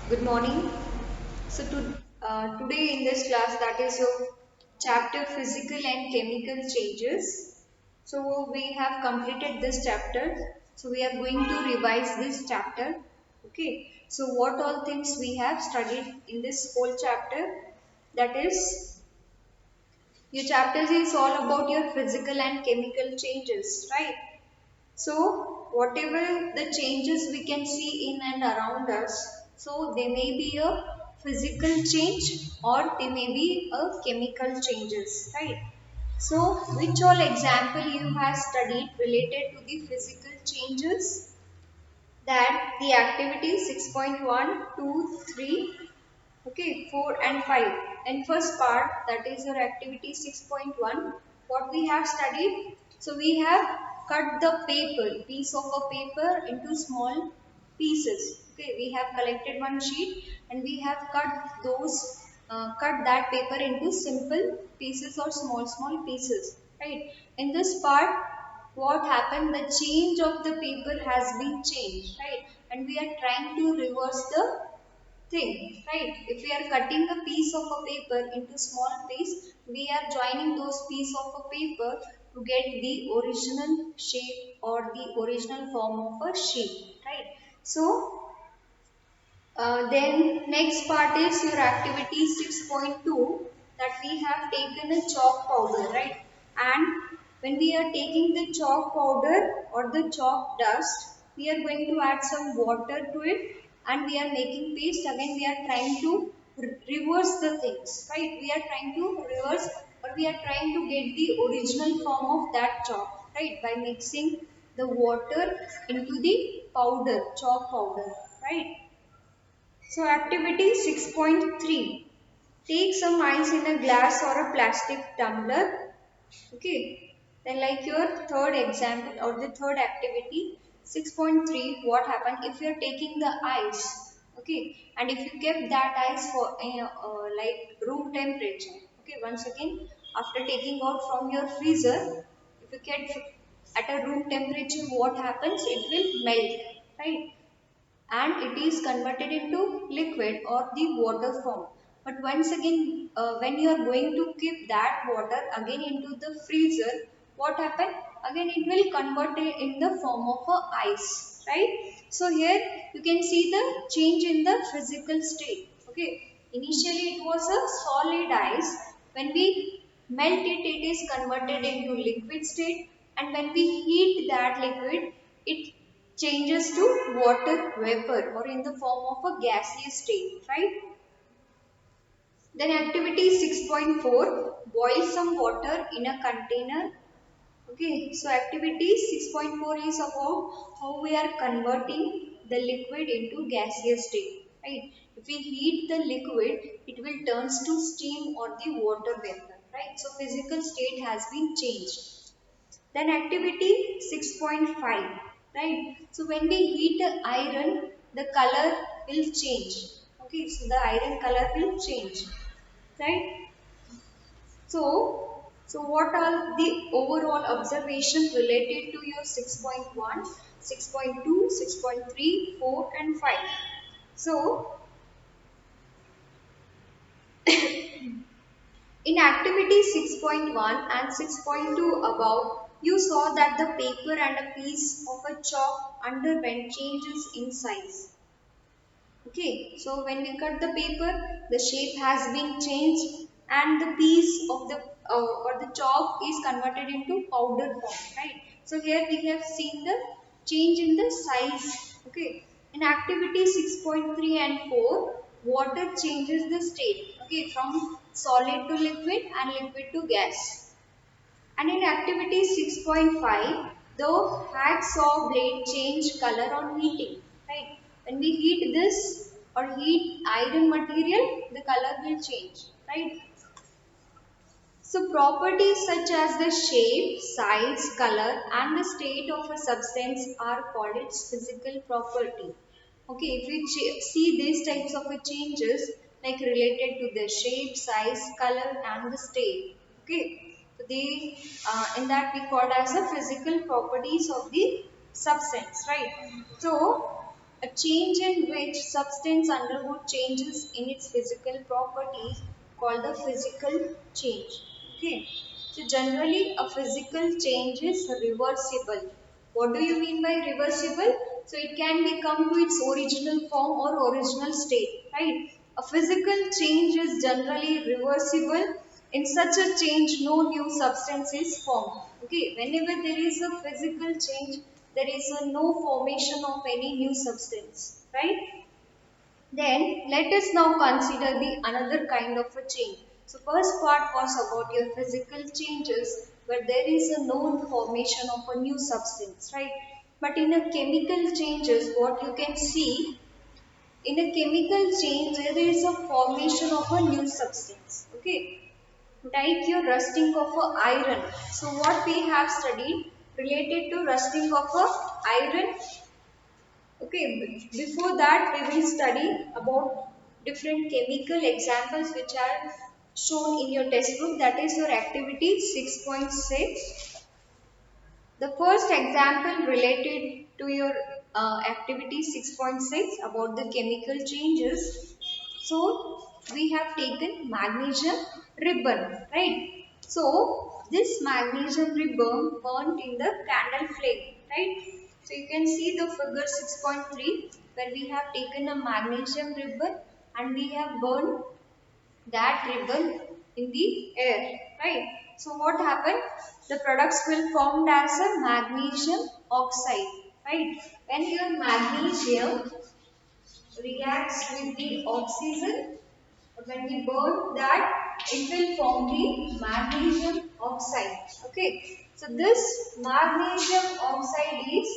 Good morning. Today in this class, that is of chapter physical and chemical changes. So we have completed this chapter. So we are going to revise this chapter. Okay. So what all things we have studied in this whole chapter? That is, your chapters is all about your physical and chemical changes, right? So, whatever the changes we can see in and around us, so they may be a physical change or they may be a chemical changes, right? So, which all example you have studied related to the physical changes? That the activity 6.1, 2, 3, okay, 4 and 5. And first part, that is your activity 6.1, what we have studied. So we have cut the paper, piece of a paper into small pieces. Okay, we have collected one sheet and we have cut that paper into simple pieces or small pieces, right? In this part, what happened, the change of the paper has been changed, right? And we are trying to reverse the thing, right? If we are cutting a piece of a paper into small piece, we are joining those piece of a paper to get the original shape or the original form of a sheet, right? So then next part is your activity 6.2, that we have taken a chalk powder, right? And when we are taking the chalk powder or the chalk dust, we are going to add some water to it and we are making paste. Again, we are trying to reverse the things, right? We are trying to reverse or we are trying to get the original form of that chalk, right? By mixing the water into the powder, chalk powder, right? So activity 6.3. Take some ice in a glass or a plastic tumbler. Okay. Then like your third example or the third activity 6.3, what happened if you are taking the ice. Okay. And if you kept that ice for like room temperature. Okay. Once again, after taking out from your freezer, if you kept at a room temperature, what happens? It will melt, right? And it is converted into liquid or the water form. But once again, when you are going to keep that water again into the freezer, what happen? Again, it will convert it in the form of a ice, right? So here you can see the change in the physical state. Okay, initially it was a solid ice. When we melt it, it is converted into liquid state, and when we heat that liquid, it changes to water vapor or in the form of a gaseous state, right? Then activity 6.4, boil some water in a container. Okay, so activity 6.4 is about how we are converting the liquid into gaseous state, right? If we heat the liquid, it will turns to steam or the water vapor, right? So physical state has been changed. Then activity 6.5, right? So when we heat iron, the color will change. Okay, so the iron color will change, right? So what are the overall observations related to your 6.1, 6.2, 6.3, 4 and 5? So in activity 6.1 and 6.2 above, you saw that the paper and a piece of a chalk underwent changes in size. Okay, so when we cut the paper, the shape has been changed and the piece of the or the chalk is converted into powder form, right? So here we have seen the change in the size. Okay, in activity 6.3 and 4, water changes the state. Okay, from solid to liquid and liquid to gas. And in activity 6.5, the hacksaw blade change color on heating. Right? When we heat this or heat iron material, the color will change. Right? So properties such as the shape, size, color and the state of a substance are called its physical property. Okay, if we see these types of changes like related to the shape, size, color and the state. Okay, so they in that we called as the physical properties of the substance, right? So A change in which substance undergo changes in its physical properties called the physical change. Okay. So generally a physical change is reversible. What do you mean by reversible? So it can become to its original form or original state, right? A physical change is generally reversible. In such a change, no new substance is formed. Okay, whenever there is a physical change, there is a no formation of any new substance, right? Then let us now consider the another kind of a change. So first part was about your physical changes where there is a known formation of a new substance, right? But in a chemical changes, what you can see in a chemical change there is a formation of a new substance. Okay, like your rusting of a iron. So what we have studied related to rusting of a iron. Okay, before that we will study about different chemical examples which are shown in your textbook, that is your activity 6.6. The first example related to your activity 6.6 about the chemical changes. So we have taken magnesium ribbon, right? So this magnesium ribbon burnt in the candle flame, right? So you can see the figure 6.3 where we have taken a magnesium ribbon and we have burned that ribbon in the air, right? So what happened? The products will formed as a magnesium oxide, right? When your magnesium reacts with the oxygen, when we burn that, it will form the magnesium oxide. Okay, so this magnesium oxide is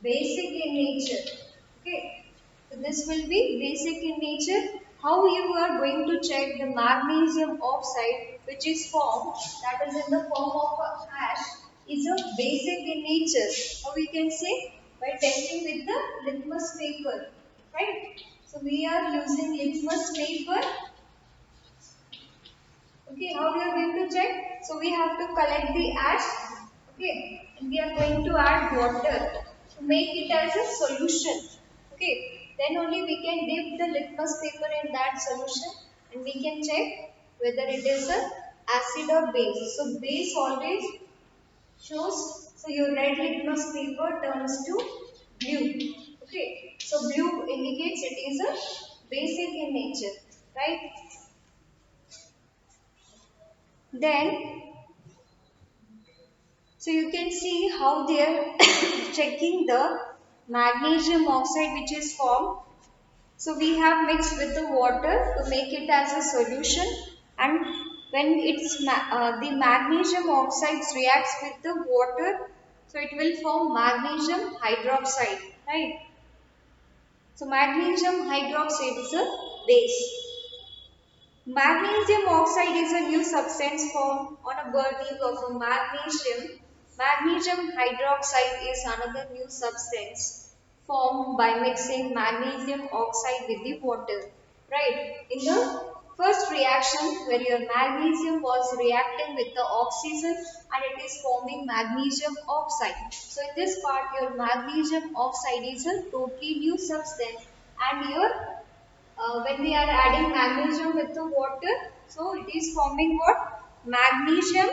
basic in nature. Okay, so this will be basic in nature. How you are going to check the magnesium oxide which is formed, that is in the form of a ash, is a basic in nature. How we can say? By testing with the litmus paper, right? So we are using litmus paper. Okay, how we are going to check? So we have to collect the ash. Okay, and we are going to add water to make it as a solution. Okay, then only we can dip the litmus paper in that solution and we can check whether it is a acid or base. So base always shows, so your red litmus paper turns to blue. Okay, so blue indicates it is a basic in nature, right? Then, so you can see how they are checking the magnesium oxide which is formed. So we have mixed with the water to make it as a solution, and when the magnesium oxides reacts with the water, so it will form magnesium hydroxide, right? So magnesium hydroxide is a base. Magnesium oxide is a new substance formed on a burning of a magnesium. Magnesium hydroxide is another new substance formed by mixing magnesium oxide with the water. Right? In the first reaction where your magnesium was reacting with the oxygen and it is forming magnesium oxide. So in this part your magnesium oxide is a totally new substance and your when we are adding magnesium with the water, so it is forming what? Magnesium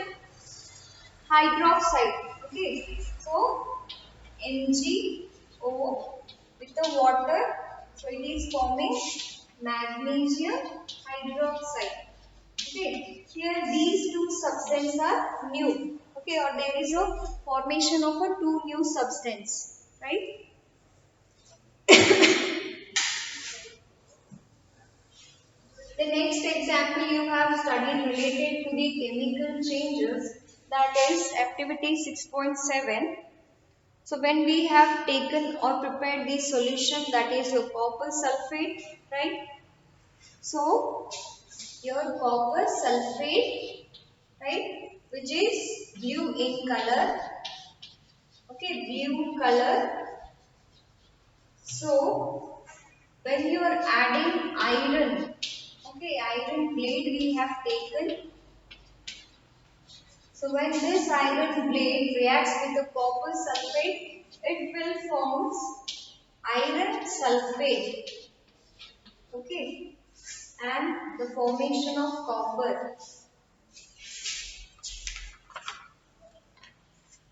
hydroxide. Okay, so MgO with the water, so it is forming magnesium hydroxide. Okay, here these two substances are new. Okay, or there is a formation of a two new substance, right? The next example you have studied related to the chemical changes, that is activity 6.7. So when we have taken or prepared the solution, that is your copper sulfate, right? So your copper sulfate, right, which is blue in color, okay, blue color. So when you are adding iron, okay, iron blade we have taken. So when this iron blade reacts with the copper sulfate, it will form iron sulfate, okay, and the formation of copper,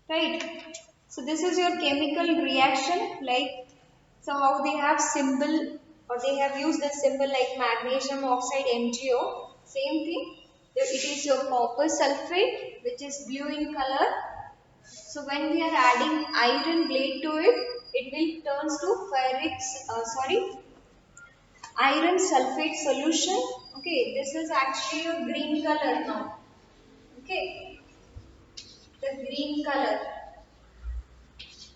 right? So this is your chemical reaction, like, so how they have symbol, or they have used the symbol like magnesium oxide MgO, same thing. It is your copper sulfate which is blue in color. So when we are adding iron blade to it, it will turns to iron sulfate solution. Okay, this is actually a green color now. Okay, the green color.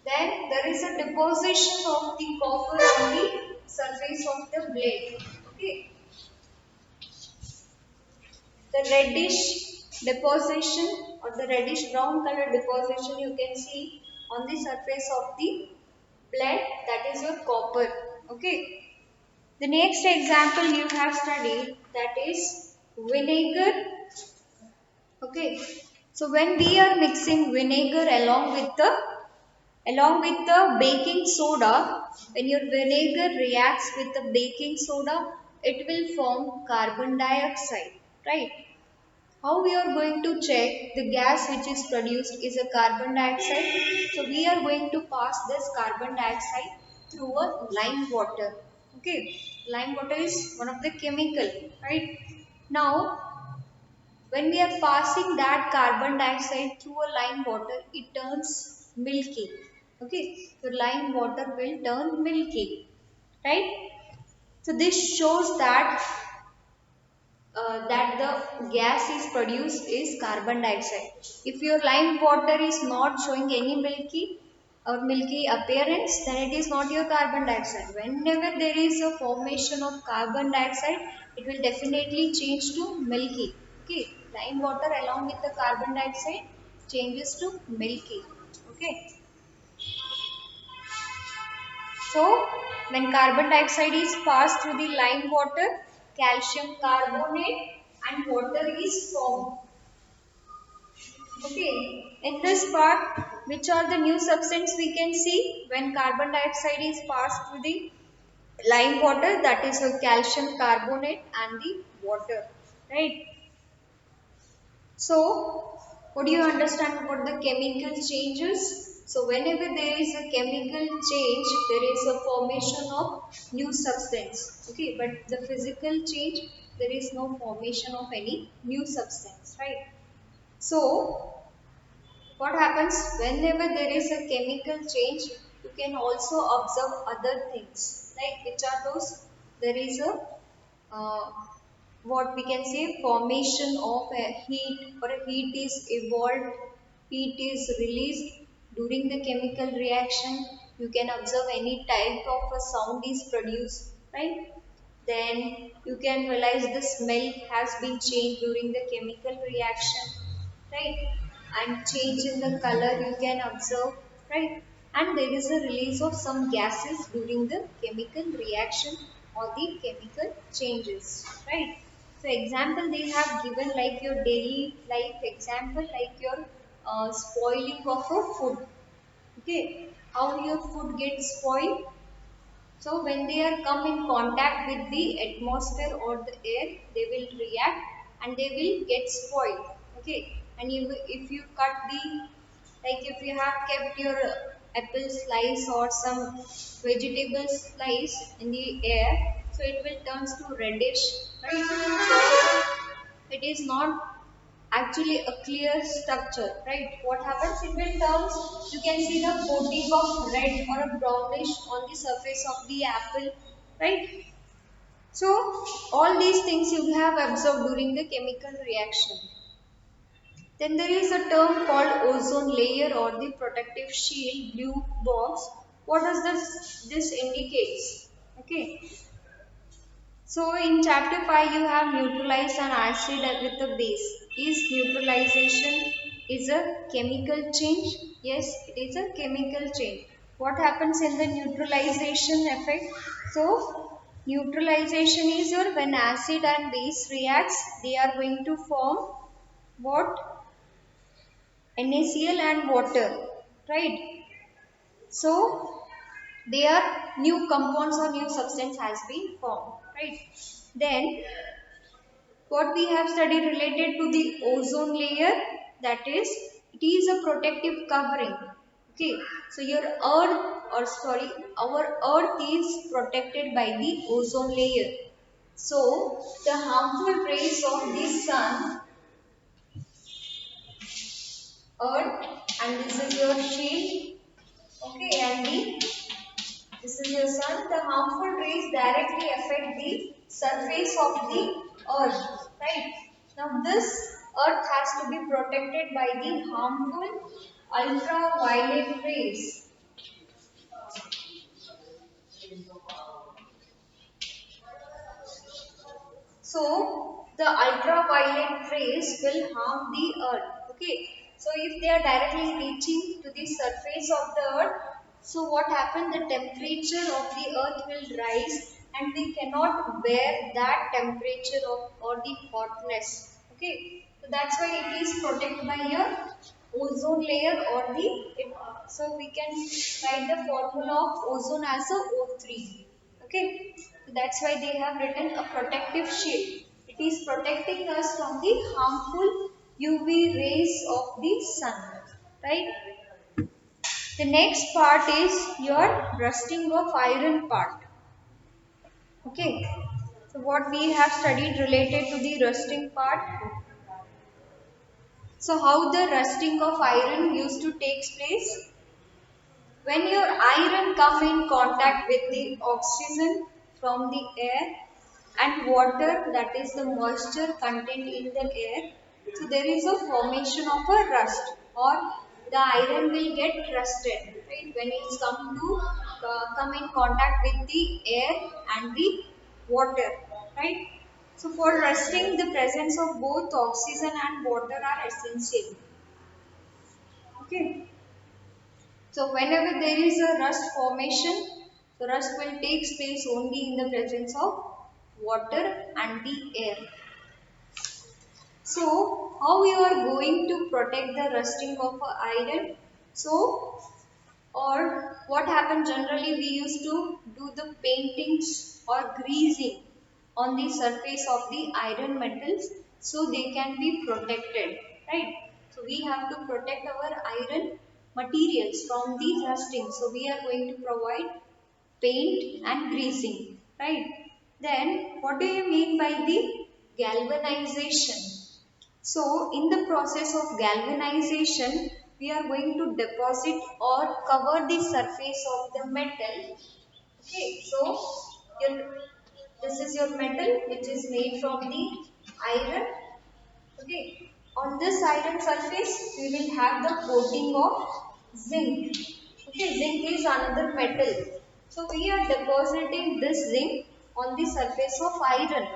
Then there is a deposition of the copper on the surface of the blade. Okay, the reddish deposition or the reddish brown color deposition you can see on the surface of the blade, that is your copper. Okay. The next example you have studied, that is vinegar. Okay. So when we are mixing vinegar along with the baking soda, when your vinegar reacts with the baking soda, it will form carbon dioxide, right? How we are going to check the gas which is produced is a carbon dioxide? So we are going to pass this carbon dioxide through a lime water. Okay, lime water is one of the chemical, right? Now, when we are passing that carbon dioxide through a lime water, it turns milky. Okay, so lime water will turn milky, right? So this shows that the gas is produced is carbon dioxide. If your lime water is not showing any milky appearance, then it is not your carbon dioxide. Whenever there is a formation of carbon dioxide, it will definitely change to milky. Okay, lime water along with the carbon dioxide changes to milky. Okay. So, when carbon dioxide is passed through the lime water, calcium carbonate and water is formed. Okay, in this part, which are the new substance we can see when carbon dioxide is passed through the lime water, that is a calcium carbonate and the water, right? So, what do you understand about the chemical changes? So, whenever there is a chemical change, there is a formation of new substance. Okay, but the physical change, there is no formation of any new substance, right? So, what happens whenever there is a chemical change, you can also observe other things. Like which are those? There is a uh, what we can say formation of a heat, or a heat is evolved, heat is released during the chemical reaction. You can observe any type of a sound is produced, right? Then you can realize the smell has been changed during the chemical reaction, right? And change in the color you can observe, right? And there is a release of some gases during the chemical reaction or the chemical changes, right? So example they have given like your daily life example, like your spoiling of a food. Okay, how your food gets spoiled? So when they are come in contact with the atmosphere or the air, they will react and they will get spoiled. Okay, and if you cut like if you have kept your apple slice or some vegetable slice in the air, so it will turns to reddish, right? So it is not actually a clear structure, right? What happens? It will turn, you can see the coating of red or a brownish on the surface of the apple, right? So all these things you have observed during the chemical reaction. Then there is a term called ozone layer or the protective shield, blue box. What does this indicates? Okay, so in chapter 5 you have neutralized an acid with a base. Is neutralization is a chemical change? Yes, it is a chemical change. What happens in the neutralization effect? So neutralization is your when acid and base reacts, they are going to form what? NaCl and water, right? So their new compounds or new substance has been formed, right? Then what we have studied related to the ozone layer, that is, it is a protective covering. Okay, so your earth, or sorry, our earth is protected by the ozone layer. So the harmful rays of the sun, earth, and this is your shield, okay, and this is your sun. The harmful rays directly affect the surface of the earth, right? Now this earth has to be protected by the harmful ultraviolet rays. So the ultraviolet rays will harm the earth. Okay. So if they are directly reaching to the surface of the earth, so what happens? The temperature of the earth will rise and we cannot bear that temperature of or the hotness. Okay. So that's why it is protected by a ozone layer or the so we can write the formula of ozone as a O3. Okay, so that's why they have written a protective shield. It is protecting us from the harmful UV rays of the sun, right? The next part is your rusting of iron part. Okay, so what we have studied related to the rusting part. So how the rusting of iron used to take place? When your iron come in contact with the oxygen from the air and water, that is the moisture contained in the air, so there is a formation of a rust, or the iron will get rusted, right, when it's come in contact with the air and the water, right? So for rusting, the presence of both oxygen and water are essential. Okay. So whenever there is a rust formation, the rust will take place only in the presence of water and the air. So how you are going to protect the rusting of iron? So, or what happened generally, we used to do the paintings or greasing on the surface of the iron metals so they can be protected, right? So we have to protect our iron materials from the rusting. So we are going to provide paint and greasing, right? Then what do you mean by the galvanization? So in the process of galvanization, we are going to deposit or cover the surface of the metal. Okay, so your, this is your metal which is made from the iron. Okay, on this iron surface, we will have the coating of zinc. Okay, zinc is another metal. So we are depositing this zinc on the surface of iron.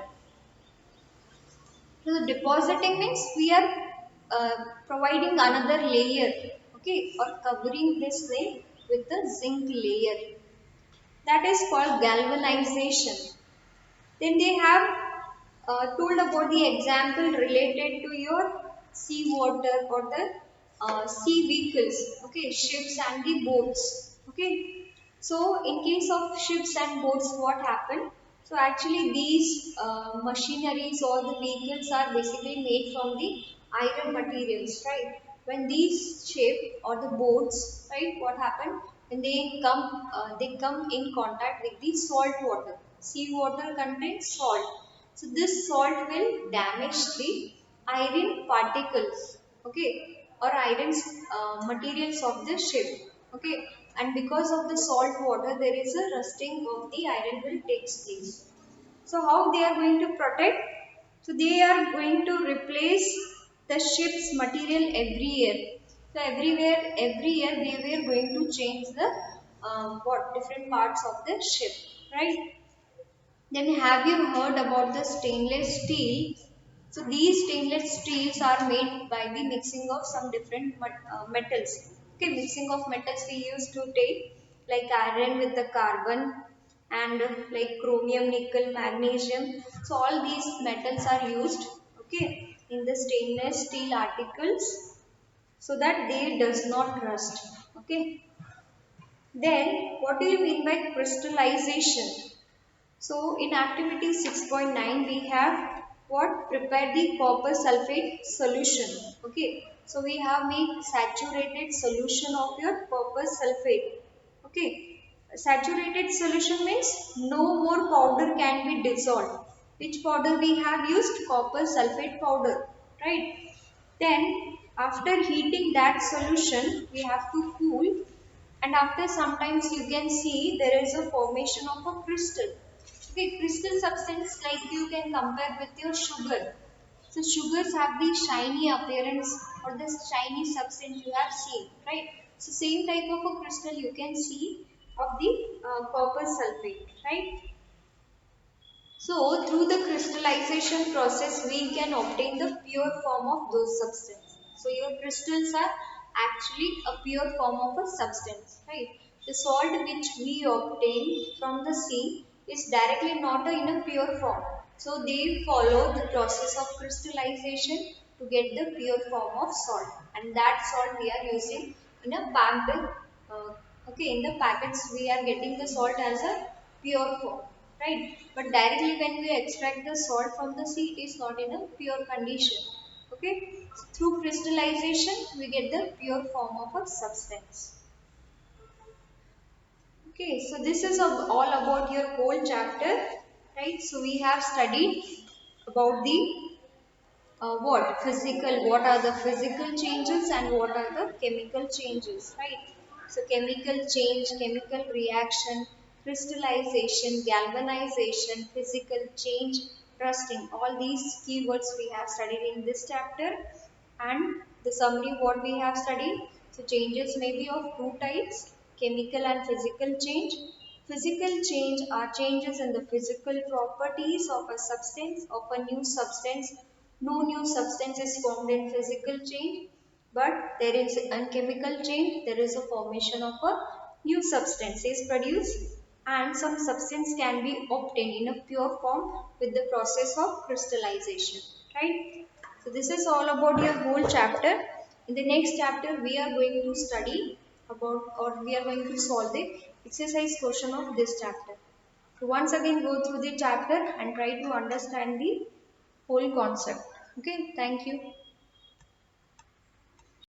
So depositing means we are providing another layer, okay, or covering this zinc with the zinc layer. That is called galvanization. Then they have told about the example related to your sea water or the sea vehicles, okay, ships and the boats, okay. So in case of ships and boats, what happened? So actually these machineries or the vehicles are basically made from the iron materials, right? When these ship or the boats, right, what happened? When they come in contact with the salt water. Sea water contains salt. So this salt will damage the iron particles, okay, or iron materials of the ship, okay. And because of the salt water, there is a rusting of the iron will take place. So how they are going to protect? So they are going to replace the ship's material every year. So every year they were going to change the what different parts of the ship, right? Then have you heard about the stainless steel? So these stainless steels are made by the mixing of some different metals. Okay, mixing of metals we used to take like iron with the carbon and like chromium, nickel, magnesium. So all these metals are used, okay, in the stainless steel articles so that they does not rust. Okay. Then what do you mean by crystallization? So in activity 6.9 we have what? Prepare the copper sulfate solution. Okay. So we have made saturated solution of your copper sulfate. Okay. Saturated solution means no more powder can be dissolved. Which powder we have used? Copper sulfate powder. Right. Then after heating that solution we have to cool, and after sometimes you can see there is a formation of a crystal. Okay, crystal substance like you can compare with your sugar. So sugars have the shiny appearance or the shiny substance you have seen, right? So same type of a crystal you can see of the copper sulfate, right? So through the crystallization process, we can obtain the pure form of those substances. So your crystals are actually a pure form of a substance, right? The salt which we obtain from the sea is directly not in a pure form. So they follow the process of crystallization to get the pure form of salt, and that salt we are using in a packet. Okay, in the packets we are getting the salt as a pure form, right? But directly when we extract the salt from the sea, it is not in a pure condition. Okay, through crystallization we get the pure form of a substance. Okay, so this is all about your whole chapter, right? So we have studied about the what are the physical changes and what are the chemical changes, right? So chemical change, chemical reaction, crystallization, galvanization, physical change, rusting, all these keywords we have studied in this chapter. And the summary what we have studied. So changes may be of two types: chemical and physical change. Physical change are changes in the physical properties of a substance, of a new substance. No new substance is formed in physical change, but there is a chemical change. There is a formation of a new substance is produced, and some substance can be obtained in a pure form with the process of crystallization, right? So this is all about your whole chapter. In the next chapter, we are going to study about, or we are going to solve the exercise question of this chapter. So once again go through the chapter and try to understand the whole concept. Okay, thank you.